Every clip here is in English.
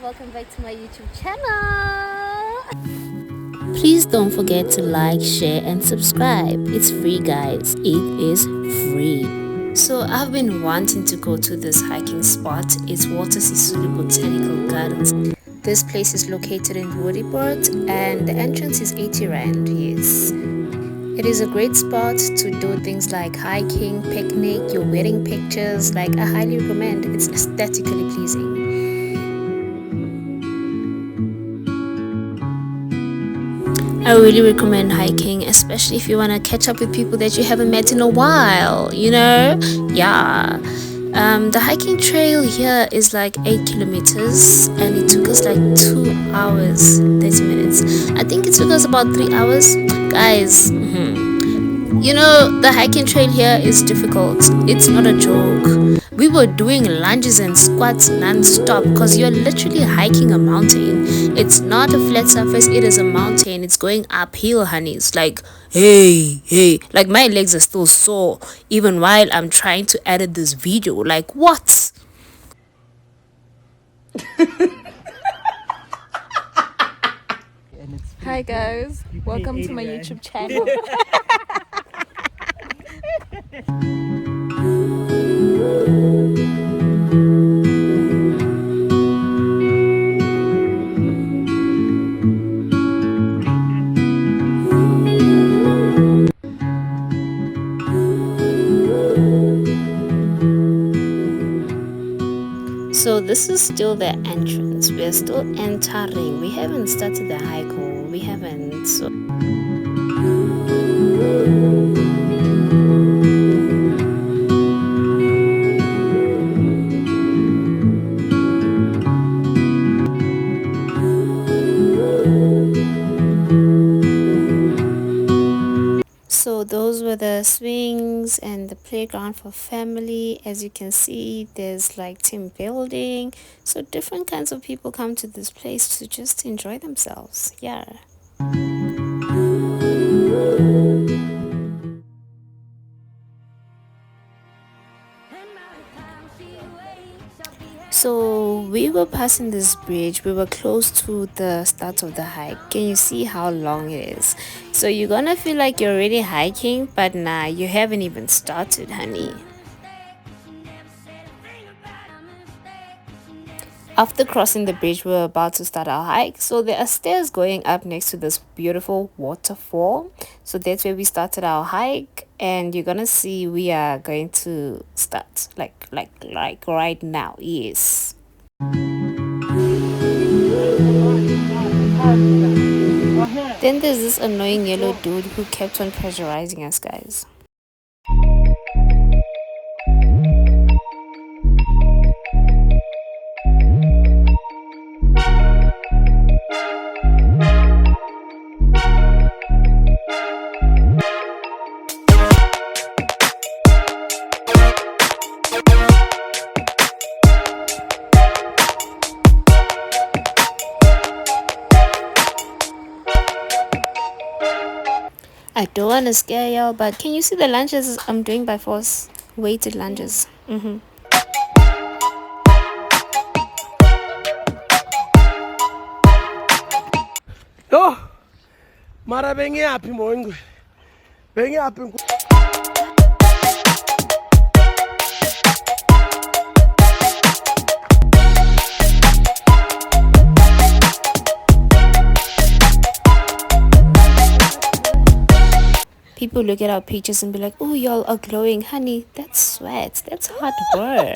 welcome back to my YouTube channel. Please don't forget to like, share and subscribe. It's free, guys. It is free. So I've been wanting to go to this hiking spot. It's SISULU Botanical Gardens. This place is located in Woodiport and the entrance is 80 Rand, yes. It is a great spot to do things like hiking, picnic, your wedding pictures. Like, I highly recommend. It's aesthetically pleasing. I really recommend hiking, especially if you want to catch up with people that you haven't met in a while, you know? Yeah. The hiking trail here is like 8 kilometers and it took us like 2 hours 30 minutes. I think it took us about 3 hours, guys. You know, the hiking trail here is difficult. It's not a joke. We were doing lunges and squats non-stop because you're literally hiking a mountain. It's not a flat surface, it is a mountain. It's going uphill, honey. It's like, hey, like my legs are still sore even while I'm trying to edit this video. Like, what? Hi guys, welcome to my YouTube channel. So this is still the entrance. We're still entering. We haven't started the hike, or we haven't. So those were the swings and the playground for family. As you can see, there's like team building. So different kinds of people come to this place to just enjoy themselves. Yeah. So we were passing this bridge. We were close to the start of the hike. Can you see how long it is? So you're gonna feel like you're already hiking, but nah, you haven't even started, honey. After crossing the bridge, we were about to start our hike. So there are stairs going up next to this beautiful waterfall. So that's where we started our hike, and you're gonna see we are going to start like right now. Yes. Then there's this annoying yellow dude who kept on pressurizing us, guys. I don't want to scare y'all, but can you see the lunges I'm doing by force? Weighted lunges. Oh, mara bengi happy morning. Bengi happy. People look at our pictures and be like, oh, y'all are glowing. Honey, that's sweat. That's hard work.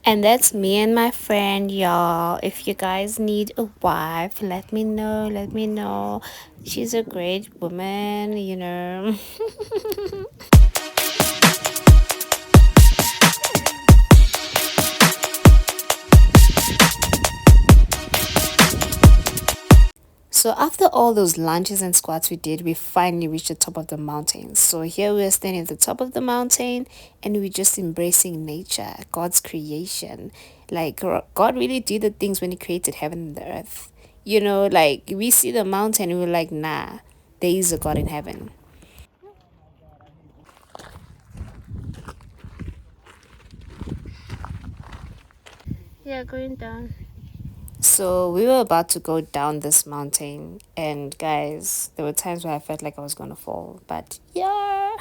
And that's me and my friend, y'all. If you guys need a wife, let me know. Let me know. She's a great woman, you know. So after all those lunches and squats we did, we finally reached the top of the mountain. So here we are standing at the top of the mountain and we're just embracing nature, God's creation. Like God really did the things when he created heaven and the earth. You know, like we see the mountain and we're like, nah, there is a God in heaven. Yeah, going down. So we were about to go down this mountain, and guys, there were times where I felt like I was gonna fall, but yeah.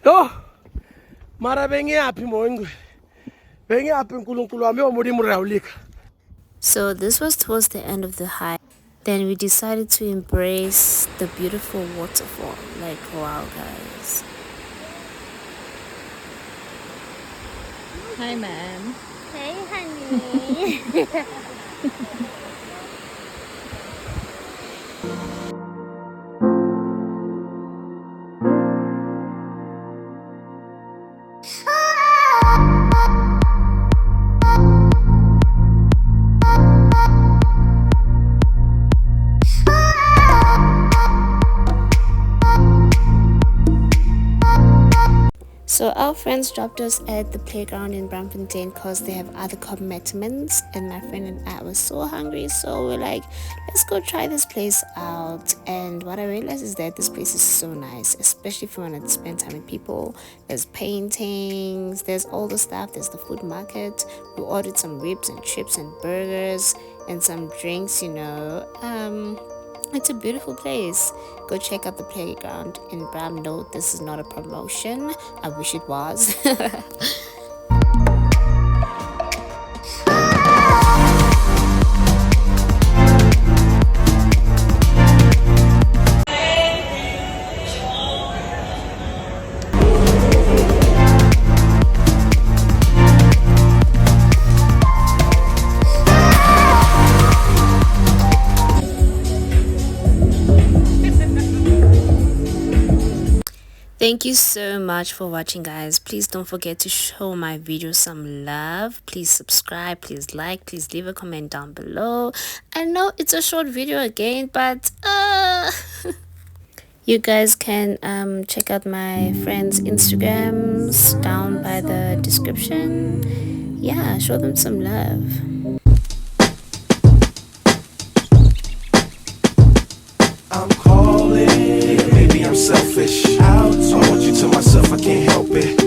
Yo, mara bengiyaphi moyingwe. Bengiyaphi uNkulunkulu wami omulimi rawulika. So this was towards the end of the hike. Then we decided to embrace the beautiful waterfall. Like, wow, guys. Hi, ma'am. Hey, honey. So our friends dropped us at the playground in Brampfontein because they have other commitments, and my friend and I were so hungry, so we're like, let's go try this place out. And what I realized is that this place is so nice, especially if you want to spend time with people. There's paintings, there's all the stuff, there's the food market. We ordered some ribs and chips and burgers and some drinks, you know. It's a beautiful place. Go check out the playground in Bram. No, this is not a promotion. I wish it was. Thank you so much for watching, guys. Please don't forget to show my video some love. Please subscribe, please like, please leave a comment down below. I know it's a short video again, but you guys can check out my friends' Instagrams down by the description. Yeah, show them some love. I'm calling, maybe I'm selfish. I want you to myself, I can't help it.